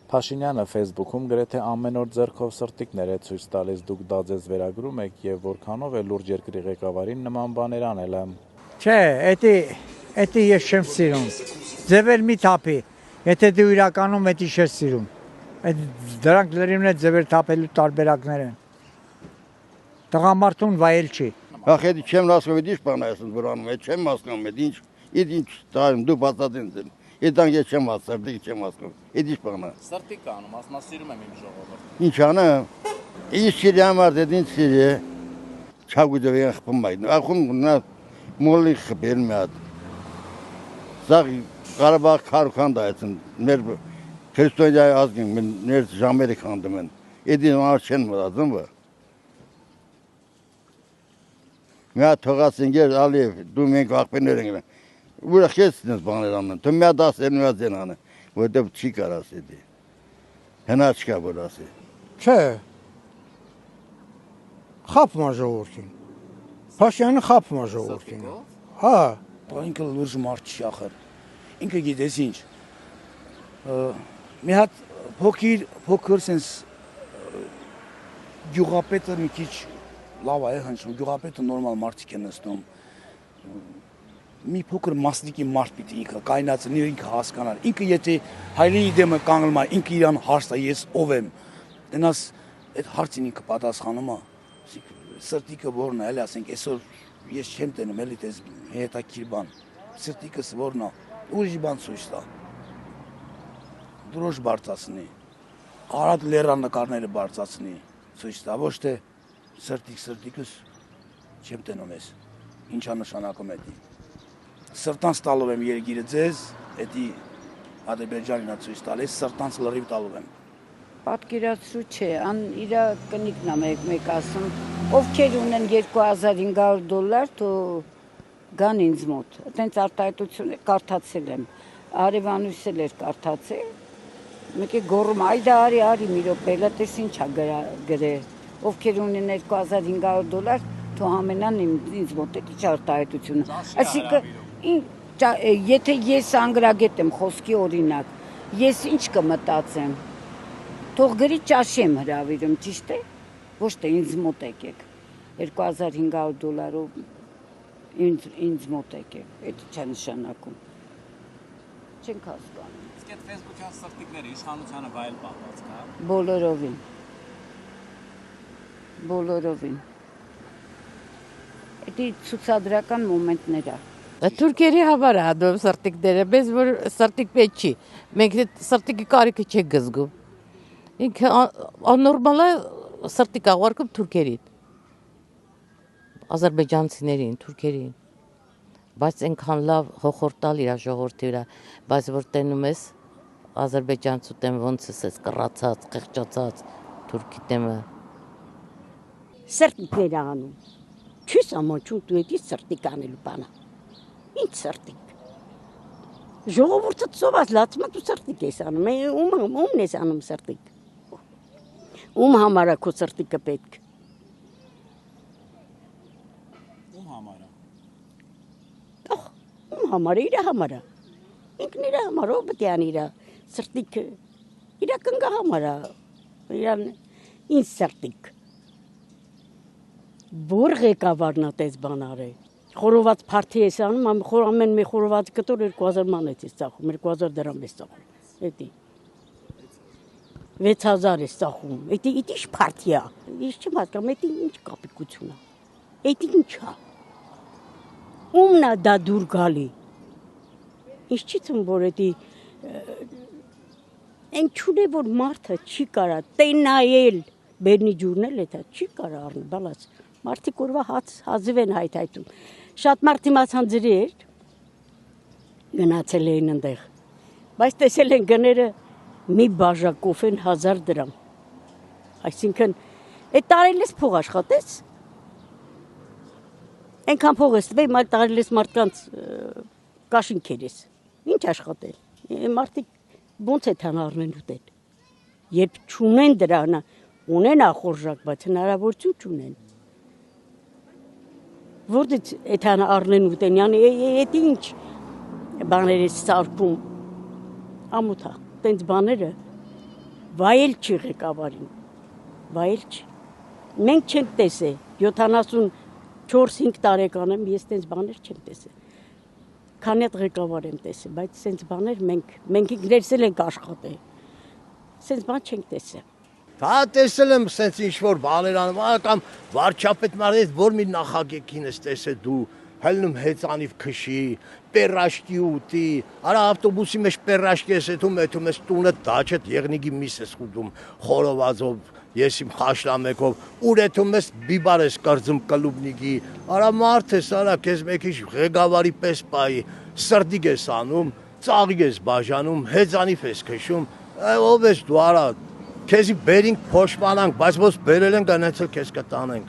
Փաշինյանը Facebook-ում գրեթե ամեն օր ձեռքով սրտիկներ է ցույց տալիս, դուք դա ձեզ վերագրում եք եւ որքանով է լուրջ երկրի ղեկավարին նման բաներ անելը։ Չէ, էդի ես չեմ սիրում։ Ձևեր մի թափի, եթե դու իրականում էդի չես սիրում։ Դրանք լրիվն է ձևեր թափելու տարբերակներ են։ Տղամարդուն վայել չի։ Ախ, էդի չեմ հասկանում, ինչ բան է ասում վրանում, չեմ հասկանում, ինչ տայում դու բացատրեն։ Իդան ես չեմ հասկանում, չեմ հասկանում։ Էդ ինչ բան է։ Սրտիկ անում, ասма սիրում եմ իմ ժողովուրդը։ Ինչ անը։ Ինչ սիրի համար դե ինչ սիրի։ Չագուդով են խփում այդ։ Ախուն նա մոլի խփել մի հատ։ Զաղ Ղարաբաղ քարքան դայցն մեր քրիստոնյա ազգին ներ ժամերը քանդում են։ Էդի համար չեն մտածում բա։ Մի հատ թողած ինգեր Ալիև դու մենք աղբերներ ենք։ Ուրախ ես դες բաներ անում։ Դու մի դաս երնուած են անը, որտեղ չի կարաս էդի։ Հնա չկա որ ասի։ Չէ։ Խափում է ժողովրդին։ Փաշյանը խափում է ժողովրդին։ Հա, ինքը լուրջ մարդ չի ախր։ Ինքը գիտես ինչ։ Մի հատ փոքր sense գյուղապետը մի քիչ լավ է հնչում, գյուղապետը նորմալ մարդիկ են նստում։ Մի փոքր մասնիկի մարդ պիտի ինքը կայնացնի, ինքը հասկանալ։ Ինքը եթե հայրենի դեմը կանգնում է, ինքը իրան հարց է, ես ով եմ։ Դենաս այդ հարցին ինքը պատասխանում է։ Սրտիկը որն է, էլի ասենք, այսօր ես չեմ տենում, էլի դες հետաքրքիր բան։ Սրտիկս որն է, ուրիշ բան ցույց տա։ Դրոշ բարձացնի։ Արադ լերաննկարները բարձացնի, ցույց տա, ոչ թե սրտիկս չեմ տենում ես։ Ինչա նշանակում է դա։ Սրտանց տալով եմ երգիրը ձեզ, էդի Ադրբեջանին ցույց տալիս, սրտանց լրիվ տալով եմ։ Պատկերացրու չէ, իրա կնիկն է մեկ ասում, ովքեր ունեն $2500, թո գան ինձ մոտ։ Այդպես արտահայտությունը կարդացել եմ, Արևանույս էլ էր կարդացել, մեկը գոռում, այդա արի մի րոպե, լա տես ինչա գրել, ովքեր ունեն $2500, թո համենան ինձ մոտ է քիչ արտահայտությունը։ Այսինքն եթե ես անգրագետ եմ խոսքի օրինակ, ես ինչ կմտածեմ, թող գրի ճաշի եմ հրավիրում, ճիշտ է, ոչ թե ինձ մոտ եկեք, $2500 ինձ մոտ եկեք, այդ չէ նշանակում, չենք հասկանում։ Իսկ այդ Facebook-յան սրտիկները իշխանությանը վայել պահված կա։ Բոլորովին։ Դա ցուցադրական մոմենտներ է։ Թուրքերի համար է հանդում սրտիկները, մեզ որ սրտիկ պետք չի, մենք սրտիկի կարիքը չենք զգում։ Ինքը աննորմալ է սրտիկ աղարկում թուրքերին, ադրբեջանցիներին, թուրքերին, բայց այնքան լավ հոխորտալ իր ժողովրդի վրա, բայց որ տենում ես ադրբեջանցու դեմ ոնց ես կռացած, խեղճացած թուրքի դեմը։ Սրտիկներ անում, չես ամոչում դու էդի սրտիկ անելու բանը։ Ինչ սրտիկ։ Ժողովուրդը ծոված լացում է դու սրտիկ ես անում, ումն ես անում սրտիկ։ Ում համար է քո սրտիկը պետք։ Ում համար է։ Ում համար է, իր համար է։ Ինքն իր համար ով պետք է անի իր սրտիկը։ Իր կնգա համար է։ Իրան ինչ սրտիկ։ Որ ղեկավարն է տես բան արել։ Խորոված փարթի ես անում, ամեն մի խորոված կտոր 2000 մանեթ ես ծախում, 2000 դրամ ես ծախում։ Էդի 6000 ես ծախում։ Էդի ինչ փարթի է։ Ես չեմ հասկանում, էդի ինչ կապիկություն է։ Էդի ինչ է։ Ումն է դա դուր գալի։ Ինչ չի ցում որ էդի այն չունե որ մարդը չի կարա տենայել բերնի ջուրնել էդա չի կարա առնել բալած։ Մարդիկ օրվա հազիվ են հայթայթում։ Շատ մարդ իմացան ձրեր գնացել էին այնտեղ։ Բայց տեսել են գները մի բաժակով են 1000 դրամ։ Այսինքն այդ տարել ես փող աշխատես։ Այնքան փող ես տվել, մալ տարել ես մարդկանց կաշինքեր ես։ Ինչ աշխատել։ Մարդիկ ոնց է թան առնեն ուտել։ Երբ չունեն դրան, ունեն ախորժակ, բայց հնարավորություն չունեն։ Որտե՞ց էթան առնեն ուտեն, yəni էդ ինչ բաներ է սարքում ամոթա, տենց բաները վայել չի ղեկավարին։ Վայել չի։ Մենք չենք տեսել 74-5 տարեկան եմ, ես տենց բաներ չեմ տեսել։ Քանի հատ ղեկավար եմ տեսել, բայց սենց բաներ մենք ինքներս էլ ենք աշխատել։ Սենց բան չենք տեսել։ Հա տեսել եմ սենց ինչ-որ բաներ անում, կամ վարչապետ մարդ որ մի նախագեքին ես տեսել դու, հելնում հեծանիվ քշի, պերաշտի ուտի, արա ավտոբուսի մեջ պերաշտի ես եթում ես տունը դաչետ եղնիգի միս ես խուդում, խորովազով, ես իմ խաշլամեկով, ուր եթում ես բիբար ես կրձում կլուբնիգի, արա մարդ ես, արա կեզ մեկիչ ղեկավարի պես պայի, սրդիգ ես անում, ծաղիգ ես բաժանում, հեծանիվ ես քշում, ով ես դու արա, քեզի բերինք փոշմանանք, բայց ոնց բերել ենք այնց էլ քեզ կտանենք։